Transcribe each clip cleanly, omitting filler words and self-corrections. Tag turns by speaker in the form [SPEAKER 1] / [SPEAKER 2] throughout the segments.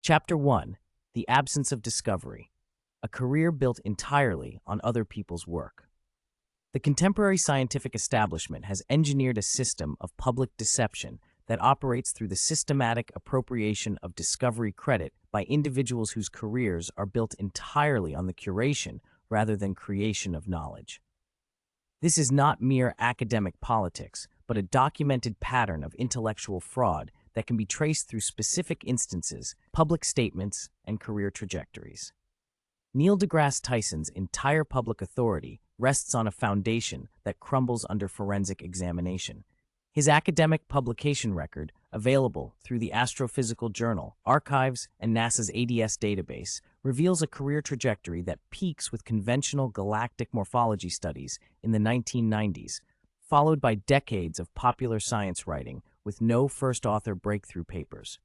[SPEAKER 1] Chapter 1: The Absence of Discovery, a career built entirely on other people's work. The contemporary scientific establishment has engineered a system of public deception that operates through the systematic appropriation of discovery credit by individuals whose careers are built entirely on the curation rather than creation of knowledge. This is not mere academic politics, but a documented pattern of intellectual fraud that can be traced through specific instances, public statements, and career trajectories. Neil deGrasse Tyson's entire public authority rests on a foundation that crumbles under forensic examination. His academic publication record, available through the Astrophysical Journal, archives, and NASA's ADS database, reveals a career trajectory that peaks with conventional galactic morphology studies in the 1990s, followed by decades of popular science writing with no first author breakthrough papers.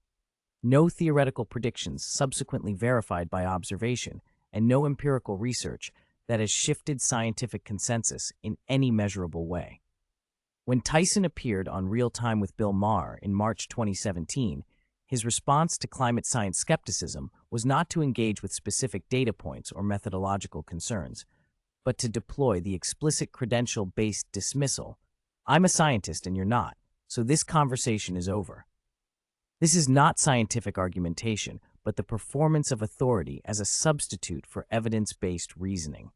[SPEAKER 1] No theoretical predictions subsequently verified by observation, and no empirical research that has shifted scientific consensus in any measurable way. When Tyson appeared on Real Time with Bill Maher in March 2017, his response to climate science skepticism was not to engage with specific data points or methodological concerns, but to deploy the explicit credential-based dismissal: "I'm a scientist and you're not, so this conversation is over." This is not scientific argumentation, but the performance of authority as a substitute for evidence-based reasoning.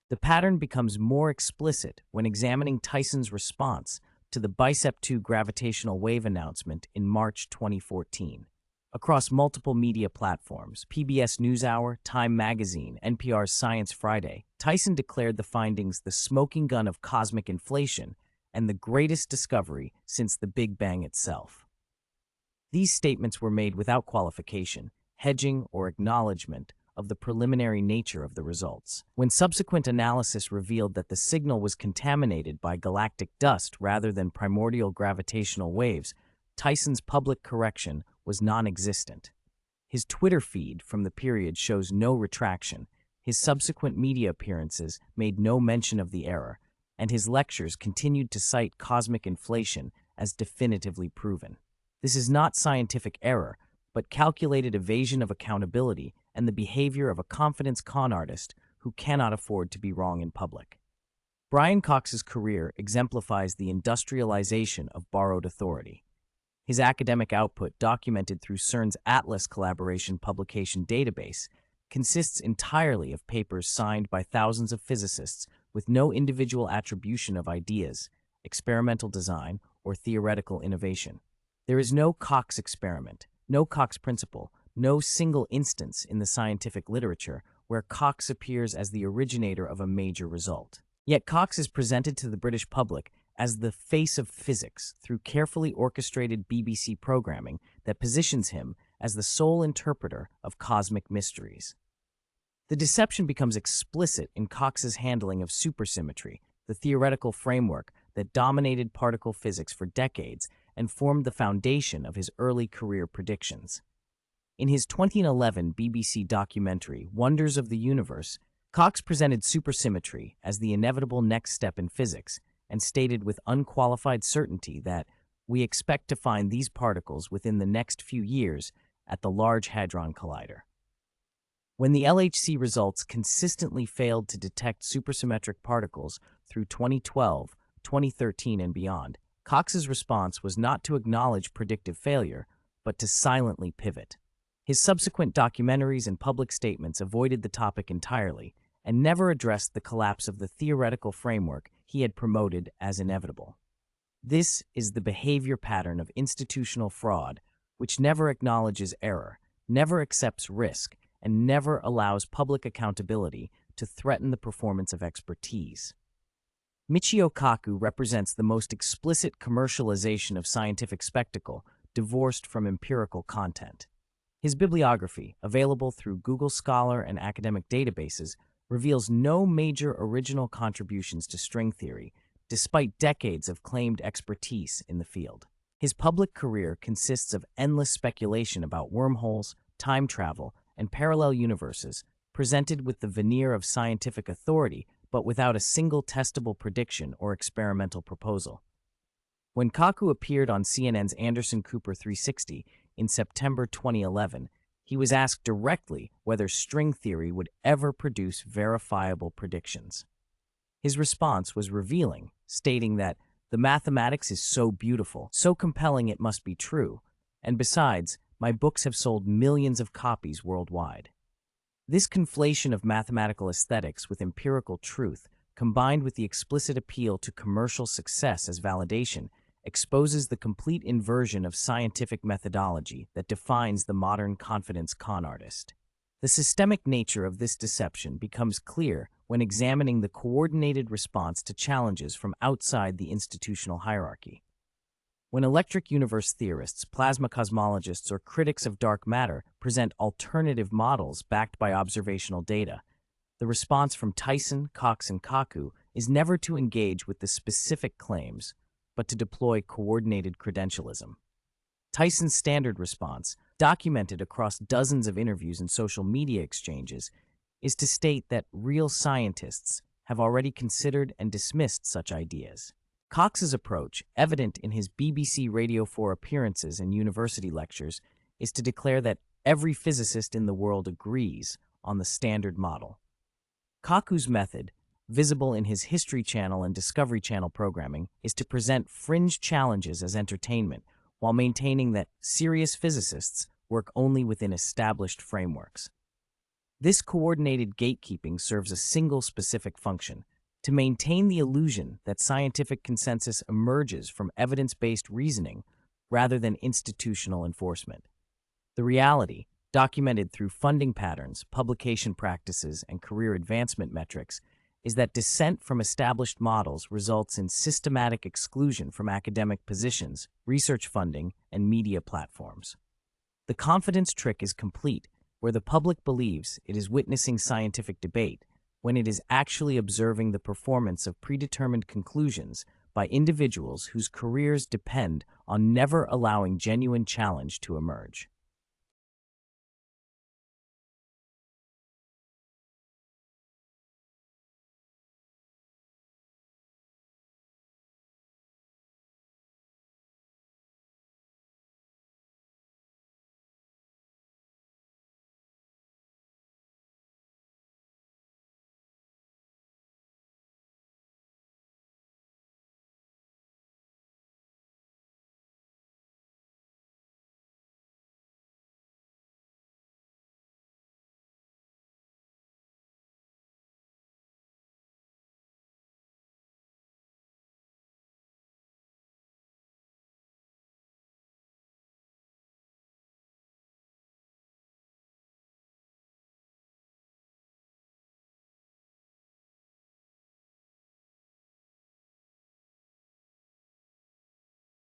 [SPEAKER 1] The pattern becomes more explicit when examining Tyson's response to the Bicep 2 gravitational wave announcement in March 2014. Across multiple media platforms, PBS NewsHour, Time Magazine, NPR's Science Friday, Tyson declared the findings the smoking gun of cosmic inflation and the greatest discovery since the Big Bang itself. These statements were made without qualification, hedging, or acknowledgement of the preliminary nature of the results. When subsequent analysis revealed that the signal was contaminated by galactic dust rather than primordial gravitational waves, Tyson's public correction was non-existent. His Twitter feed from the period shows no retraction, his subsequent media appearances made no mention of the error, and his lectures continued to cite cosmic inflation as definitively proven. This is not scientific error, but calculated evasion of accountability and the behavior of a confidence con artist who cannot afford to be wrong in public. Brian Cox's career exemplifies the industrialization of borrowed authority. His academic output, documented through CERN's Atlas collaboration publication database, consists entirely of papers signed by thousands of physicists with no individual attribution of ideas, experimental design, or theoretical innovation. There is no Cox experiment, no Cox principle, no single instance in the scientific literature where Cox appears as the originator of a major result. Yet Cox is presented to the British public as the face of physics through carefully orchestrated BBC programming that positions him as the sole interpreter of cosmic mysteries. The deception becomes explicit in Cox's handling of supersymmetry, the theoretical framework that dominated particle physics for decades and formed the foundation of his early career predictions. In his 2011 BBC documentary, Wonders of the Universe, Cox presented supersymmetry as the inevitable next step in physics and stated with unqualified certainty that we expect to find these particles within the next few years at the Large Hadron Collider. When the LHC results consistently failed to detect supersymmetric particles through 2012, 2013, and beyond, Cox's response was not to acknowledge predictive failure, but to silently pivot. His subsequent documentaries and public statements avoided the topic entirely and never addressed the collapse of the theoretical framework he had promoted as inevitable. This is the behavior pattern of institutional fraud, which never acknowledges error, never accepts risk, and never allows public accountability to threaten the performance of expertise. Michio Kaku represents the most explicit commercialization of scientific spectacle divorced from empirical content. His bibliography, available through Google Scholar and academic databases, reveals no major original contributions to string theory, despite decades of claimed expertise in the field. His public career consists of endless speculation about wormholes, time travel, and parallel universes, presented with the veneer of scientific authority, but without a single testable prediction or experimental proposal. When Kaku appeared on CNN's Anderson Cooper 360 in September 2011, he was asked directly whether string theory would ever produce verifiable predictions. His response was revealing, stating that the mathematics is so beautiful, so compelling it must be true, and besides, my books have sold millions of copies worldwide. This conflation of mathematical aesthetics with empirical truth, combined with the explicit appeal to commercial success as validation, exposes the complete inversion of scientific methodology that defines the modern confidence con artist. The systemic nature of this deception becomes clear when examining the coordinated response to challenges from outside the institutional hierarchy. When electric universe theorists, plasma cosmologists, or critics of dark matter present alternative models backed by observational data, the response from Tyson, Cox, and Kaku is never to engage with the specific claims, but to deploy coordinated credentialism. Tyson's standard response, documented across dozens of interviews and social media exchanges, is to state that real scientists have already considered and dismissed such ideas. Cox's approach, evident in his BBC Radio 4 appearances and university lectures, is to declare that every physicist in the world agrees on the standard model. Kaku's method, visible in his History Channel and Discovery Channel programming, is to present fringe challenges as entertainment while maintaining that serious physicists work only within established frameworks. This coordinated gatekeeping serves a single specific function: to maintain the illusion that scientific consensus emerges from evidence-based reasoning rather than institutional enforcement. The reality, documented through funding patterns, publication practices, and career advancement metrics, is that dissent from established models results in systematic exclusion from academic positions, research funding, and media platforms. The confidence trick is complete where the public believes it is witnessing scientific debate when it is actually observing the performance of predetermined conclusions by individuals whose careers depend on never allowing genuine challenge to emerge.